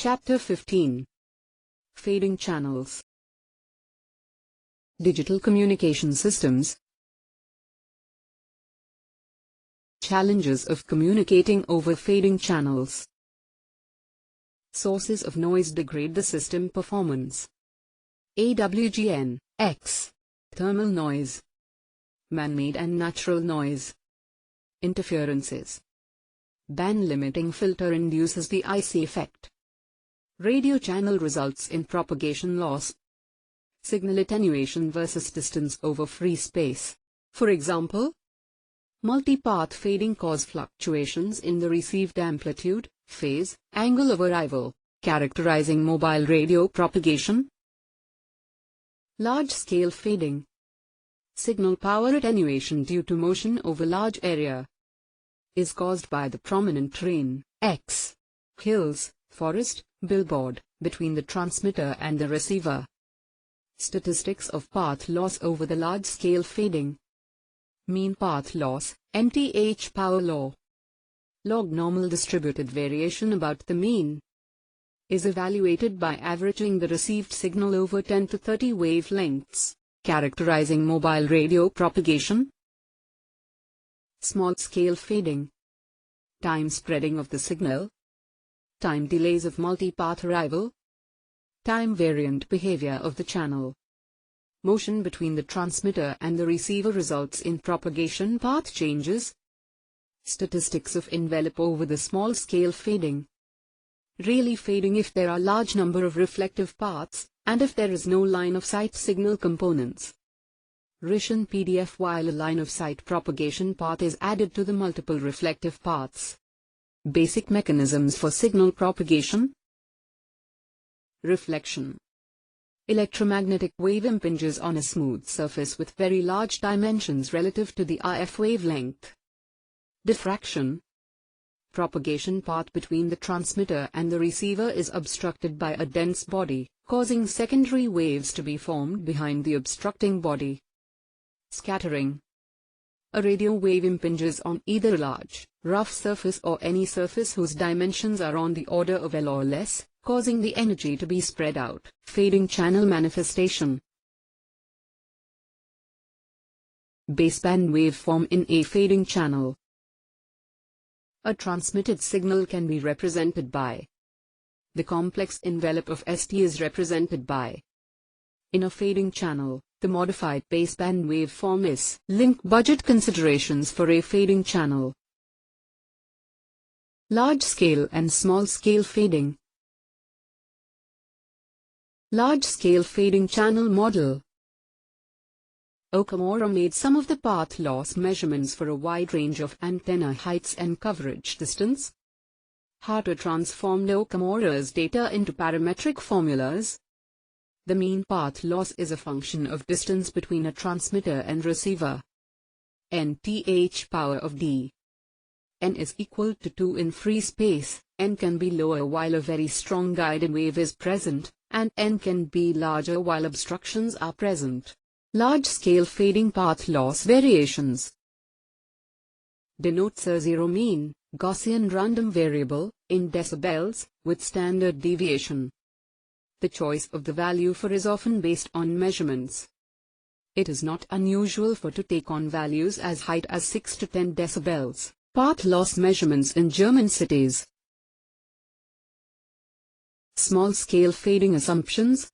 Chapter 15. Fading Channels. Digital Communication Systems. Challenges of communicating over fading channels. Sources of noise degrade the system performance. AWGN, X. Thermal noise. Man-made and natural noise. Interferences. Band-limiting filter induces the IC effect. Radio channel results in propagation loss. Signal attenuation versus distance over free space. For example, multi-path fading cause fluctuations in the received amplitude, phase, angle of arrival, characterizing mobile radio propagation. Large-scale fading. Signal power attenuation due to motion over large area is caused by the prominent terrain, X, hills, forest, billboard, between the transmitter and the receiver. Statistics of path loss over the large-scale fading. Mean path loss, MTH power law. Log normal distributed variation about the mean is evaluated by averaging the received signal over 10 to 30 wavelengths, characterizing mobile radio propagation. Small-scale fading. Time spreading of the signal. Time delays of multi-path arrival. Time variant behavior of the channel. Motion between the transmitter and the receiver results in propagation path changes. Statistics of envelope over the small-scale fading. Rayleigh fading if there are large number of reflective paths, and if there is no line-of-sight signal components. Rishon PDF while a line-of-sight propagation path is added to the multiple reflective paths. Basic mechanisms for signal propagation. Reflection. Electromagnetic wave impinges on a smooth surface with very large dimensions relative to the RF wavelength. Diffraction. Propagation path between the transmitter and the receiver is obstructed by a dense body, causing secondary waves to be formed behind the obstructing body. Scattering. A radio wave impinges on either a large, rough surface or any surface whose dimensions are on the order of L or less, causing the energy to be spread out. Fading channel manifestation. Baseband waveform in a fading channel. A transmitted signal can be represented by. The complex envelope of ST is represented by. In a fading channel, the modified baseband waveform is. Link budget considerations for a fading channel. Large-scale and small-scale fading. Large-scale fading channel model. Okamura made some of the path loss measurements for a wide range of antenna heights and coverage distance. Harter transformed Okamura's data into parametric formulas. The mean path loss is a function of distance between a transmitter and receiver. Nth power of d. N is equal to 2 in free space. N can be lower while a very strong guided wave is present, and N can be larger while obstructions are present. Large-scale fading path loss variations. Denotes a zero mean, Gaussian random variable, in decibels, with standard deviation. The choice of the value for is often based on measurements. It is not unusual for to take on values as high as 6 to 10 decibels. Path loss measurements in German cities. Small-scale fading assumptions.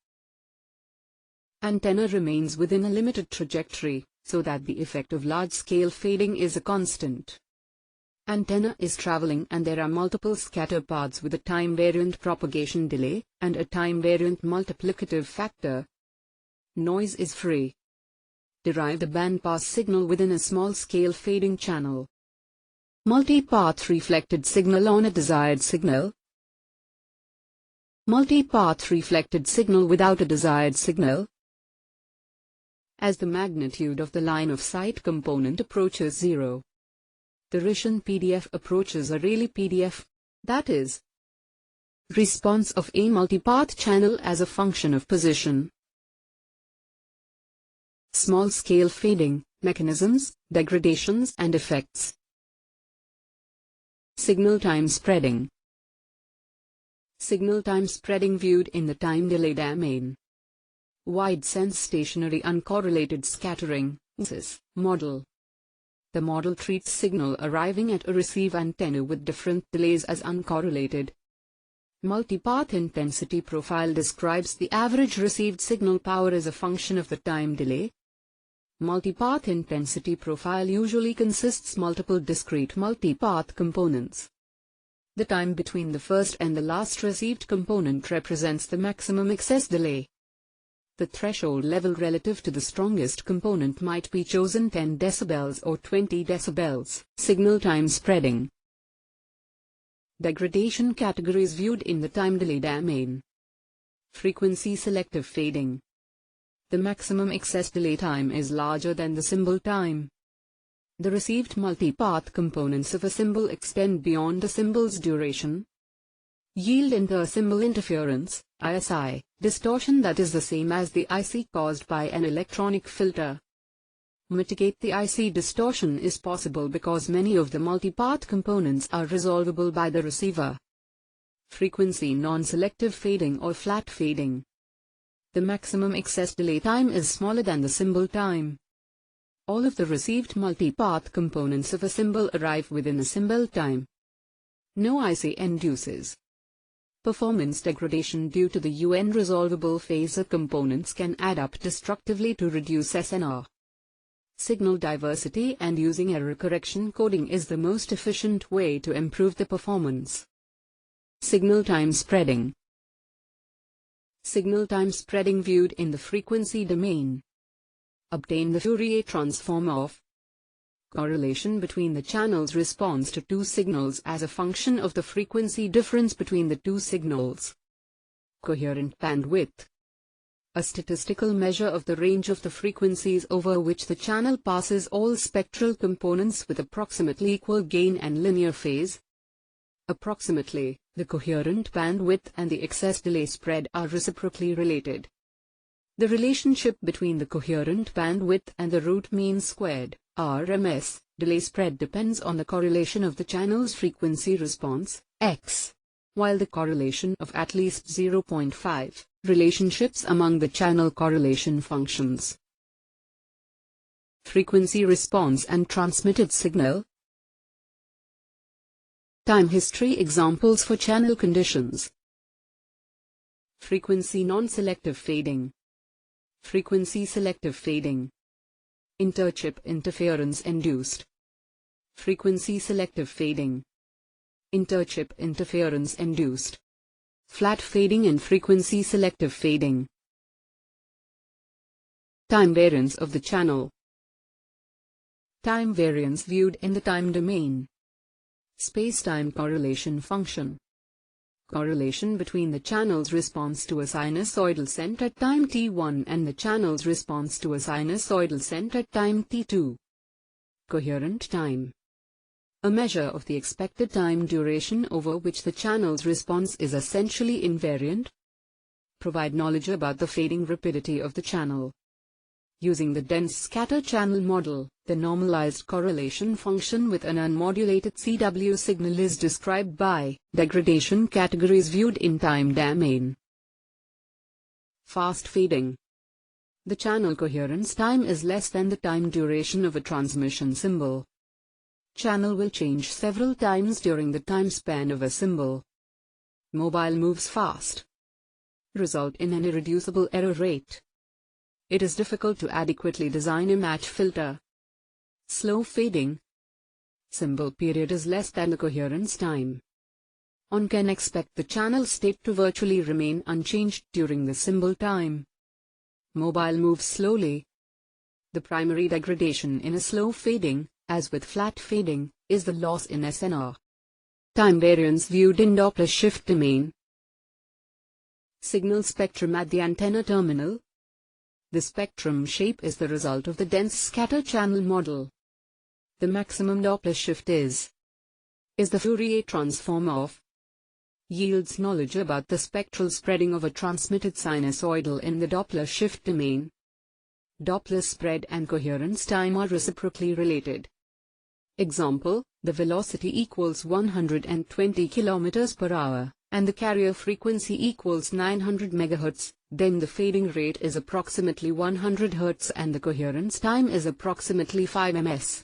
Antenna remains within a limited trajectory, so that the effect of large-scale fading is a constant. Antenna is traveling and there are multiple scatter paths with a time-variant propagation delay, and a time-variant multiplicative factor. Noise is free. Derive the bandpass signal within a small-scale fading channel. Multi-path reflected signal on a desired signal. Multi-path reflected signal without a desired signal. As the magnitude of the line-of-sight component approaches zero, the Rishon PDF approaches a Rayleigh PDF, that is, response of a multipath channel as a function of position. Small-scale fading, mechanisms, degradations and effects. Signal time spreading. Signal time spreading viewed in the time delay domain. Wide sense stationary uncorrelated scattering model. The model treats signal arriving at a receive antenna with different delays as uncorrelated. Multipath intensity profile describes the average received signal power as a function of the time delay. Multipath intensity profile usually consists multiple discrete multipath components. The time between the first and the last received component represents the maximum excess delay. The threshold level relative to the strongest component might be chosen 10 decibels or 20 decibels. Signal time spreading. Degradation categories viewed in the time delay domain. Frequency selective fading. The maximum excess delay time is larger than the symbol time. The received multipath components of a symbol extend beyond the symbol's duration. Yield inter-symbol interference, ISI, distortion that is the same as the IC caused by an electronic filter. Mitigate the IC distortion is possible because many of the multipath components are resolvable by the receiver. Frequency non-selective fading or flat fading. The maximum excess delay time is smaller than the symbol time. All of the received multipath components of a symbol arrive within a symbol time. No IC induces. Performance degradation due to the UN resolvable phasor components can add up destructively to reduce SNR. Signal diversity and using error correction coding is the most efficient way to improve the performance. Signal time spreading. Signal time spreading viewed in the frequency domain. Obtain the Fourier transform of correlation between the channel's response to two signals as a function of the frequency difference between the two signals. Coherent bandwidth. A statistical measure of the range of the frequencies over which the channel passes all spectral components with approximately equal gain and linear phase. Approximately, the coherent bandwidth and the excess delay spread are reciprocally related. The relationship between the coherent bandwidth and the root mean squared, RMS, delay spread depends on the correlation of the channel's frequency response, X, while the correlation of at least 0.5. Relationships among the channel correlation functions. Frequency response and transmitted signal. Time history examples for channel conditions. Frequency non-selective fading. Frequency selective fading. Interchip interference induced. Frequency selective fading. Interchip interference induced. Flat fading and frequency selective fading. Time variance of the channel. Time variance viewed in the time domain. Space-time correlation function. Correlation between the channel's response to a sinusoidal scent at time t1 and the channel's response to a sinusoidal scent at time t2. Coherent time. A measure of the expected time duration over which the channel's response is essentially invariant. Provide knowledge about the fading rapidity of the channel. Using the dense scatter channel model, the normalized correlation function with an unmodulated CW signal is described by degradation categories viewed in time domain. Fast fading. The channel coherence time is less than the time duration of a transmission symbol. Channel will change several times during the time span of a symbol. Mobile moves fast. Result in an irreducible error rate. It is difficult to adequately design a match filter. Slow fading. Symbol period is less than the coherence time. One can expect the channel state to virtually remain unchanged during the symbol time. Mobile moves slowly. The primary degradation in a slow fading, as with flat fading, is the loss in SNR. Time variance viewed in Doppler shift domain. Signal spectrum at the antenna terminal. The spectrum shape is the result of the dense scatter channel model. The maximum Doppler shift is the Fourier transform of yields knowledge about the spectral spreading of a transmitted sinusoidal in the Doppler shift domain. Doppler spread and coherence time are reciprocally related. Example, the velocity equals 120 km/h, and the carrier frequency equals 900 MHz, then the fading rate is approximately 100 Hz and the coherence time is approximately 5 ms.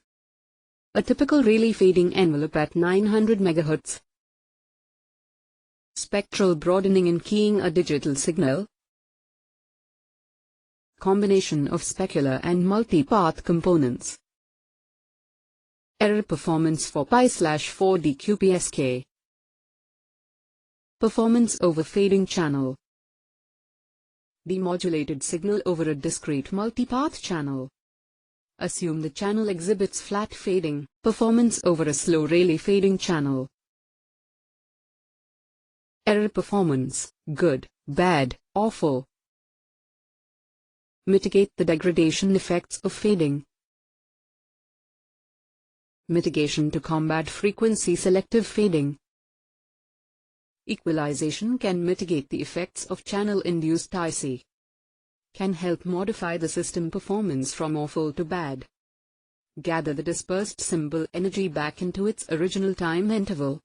A typical Rayleigh fading envelope at 900 MHz. Spectral broadening in keying a digital signal. Combination of specular and multipath components. Error performance for Pi/4D QPSK. Performance over fading channel. Demodulated signal over a discrete multipath channel. Assume the channel exhibits flat fading. Performance over a slow Rayleigh fading channel. Error performance: good, bad, awful. Mitigate the degradation effects of fading. Mitigation to combat frequency selective fading. Equalization can mitigate the effects of channel-induced IC. Can help modify the system performance from awful to bad. Gather the dispersed symbol energy back into its original time interval.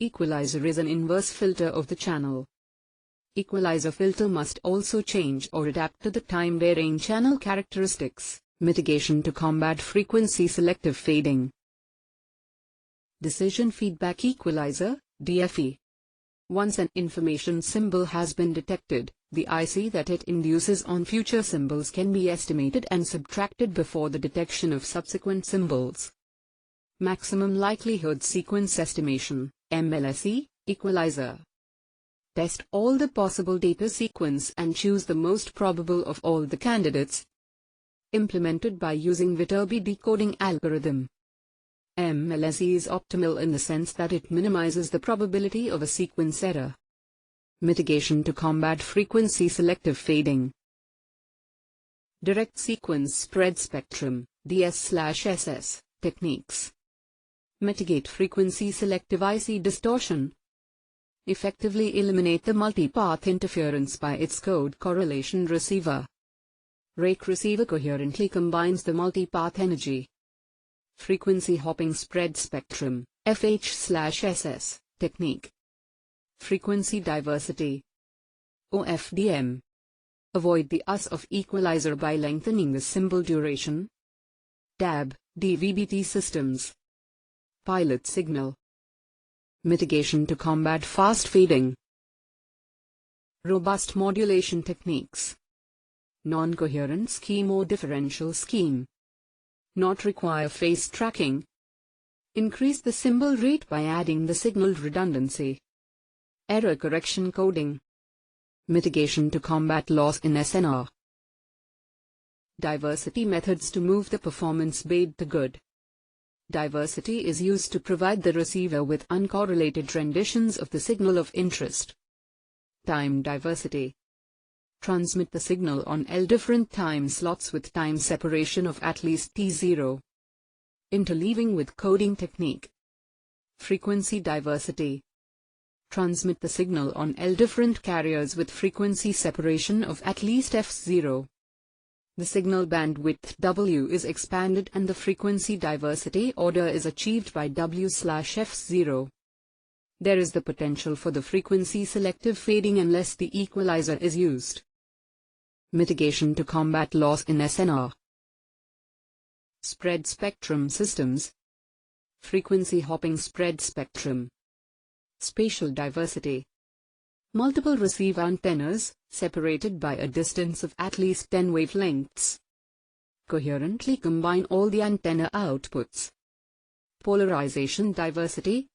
Equalizer is an inverse filter of the channel. Equalizer filter must also change or adapt to the time-varying channel characteristics. Mitigation to combat frequency selective fading. Decision feedback equalizer, DFE. Once an information symbol has been detected, the IC that it induces on future symbols can be estimated and subtracted before the detection of subsequent symbols. Maximum likelihood sequence estimation, MLSE, equalizer. Test all the possible data sequence and choose the most probable of all the candidates. Implemented by using Viterbi decoding algorithm. MLSE is optimal in the sense that it minimizes the probability of a sequence error. Mitigation to combat frequency selective fading. Direct sequence spread spectrum, DS/SS, techniques. Mitigate frequency selective IC distortion. Effectively eliminate the multipath interference by its code correlation receiver. Rake receiver coherently combines the multipath energy. Frequency hopping spread spectrum, FH/SS, technique. Frequency diversity, OFDM. Avoid the US of equalizer by lengthening the symbol duration. DAB, DVB-T systems. Pilot signal. Mitigation to combat fast fading. Robust modulation techniques. Non-coherent scheme or differential scheme. Not require phase tracking. Increase the symbol rate by adding the signal redundancy. Error correction coding. Mitigation to combat loss in SNR. Diversity methods to move the performance bad to good. Diversity is used to provide the receiver with uncorrelated renditions of the signal of interest. Time diversity. Transmit the signal on L different time slots with time separation of at least T0. Interleaving with coding technique. Frequency diversity. Transmit the signal on L different carriers with frequency separation of at least F0. The signal bandwidth W is expanded and the frequency diversity order is achieved by W/F0. There is the potential for the frequency selective fading unless the equalizer is used. Mitigation to combat loss in SNR. Spread spectrum systems. Frequency hopping spread spectrum. Spatial diversity. Multiple receive antennas, separated by a distance of at least 10 wavelengths. Coherently combine all the antenna outputs. Polarization diversity.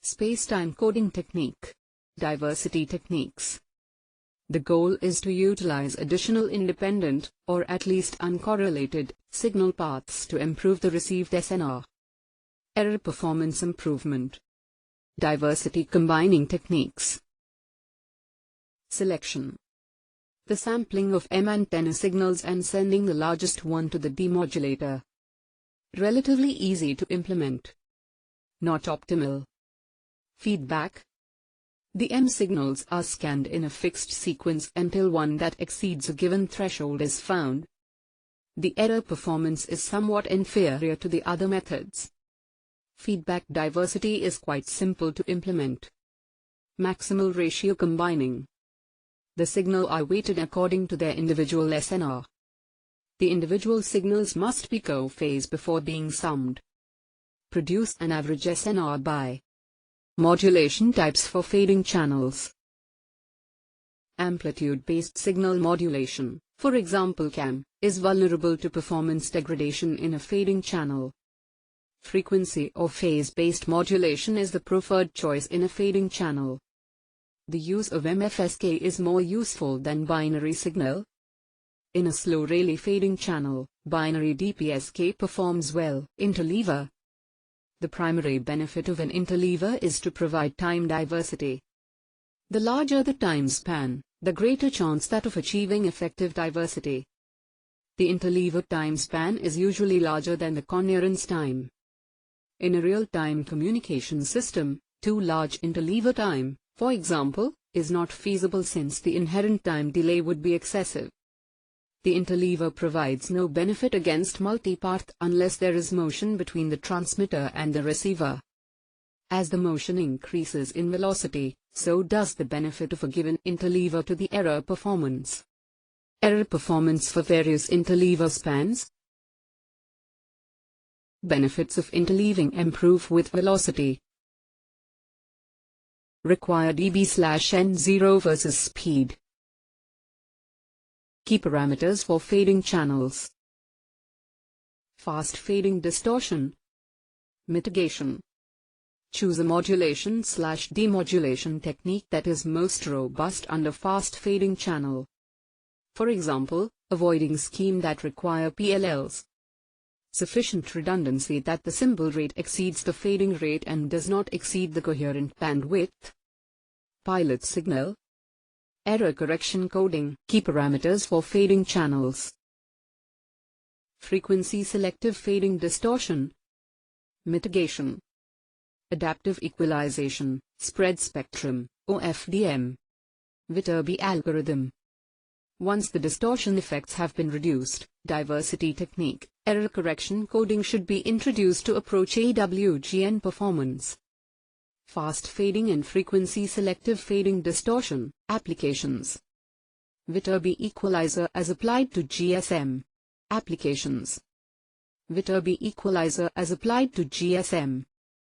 Space-time coding technique. Diversity techniques. The goal is to utilize additional independent, or at least uncorrelated, signal paths to improve the received SNR. Error performance improvement. Diversity combining techniques. Selection. The sampling of M antenna signals and sending the largest one to the demodulator. Relatively easy to implement. Not optimal. Feedback. The M signals are scanned in a fixed sequence until one that exceeds a given threshold is found. The error performance is somewhat inferior to the other methods. Feedback diversity is quite simple to implement. Maximal ratio combining. The signal are weighted according to their individual SNR. The individual signals must be co-phase before being summed. Produce an average SNR by. Modulation types for fading channels. Amplitude-based signal modulation, for example CAM, is vulnerable to performance degradation in a fading channel. Frequency or phase-based modulation is the preferred choice in a fading channel. The use of MFSK is more useful than binary signal. In a slow Rayleigh fading channel, binary DPSK performs well. Interleaver. The primary benefit of an interleaver is to provide time diversity. The larger the time span, the greater chance that of achieving effective diversity. The interleaver time span is usually larger than the coherence time. In a real-time communication system, too large interleaver time, for example, is not feasible since the inherent time delay would be excessive. The interleaver provides no benefit against multipath unless there is motion between the transmitter and the receiver. As the motion increases in velocity, so does the benefit of a given interleaver to the error performance. Error performance for various interleaver spans. Benefits of interleaving improve with velocity. Required dB/N0 versus speed. Key parameters for fading channels. Fast fading distortion. Mitigation. Choose a modulation/demodulation technique that is most robust under fast fading channel. For example, avoiding schemes that require PLLs. Sufficient redundancy that the symbol rate exceeds the fading rate and does not exceed the coherent bandwidth. Pilot signal. Error correction coding. Key parameters for fading channels. Frequency selective fading distortion. Mitigation. Adaptive equalization, spread spectrum, or FDM. Viterbi algorithm. Once the distortion effects have been reduced, diversity technique, error correction coding should be introduced to approach AWGN performance. Fast fading and frequency selective fading distortion, applications. Viterbi equalizer as applied to GSM. Applications. Viterbi equalizer as applied to GSM.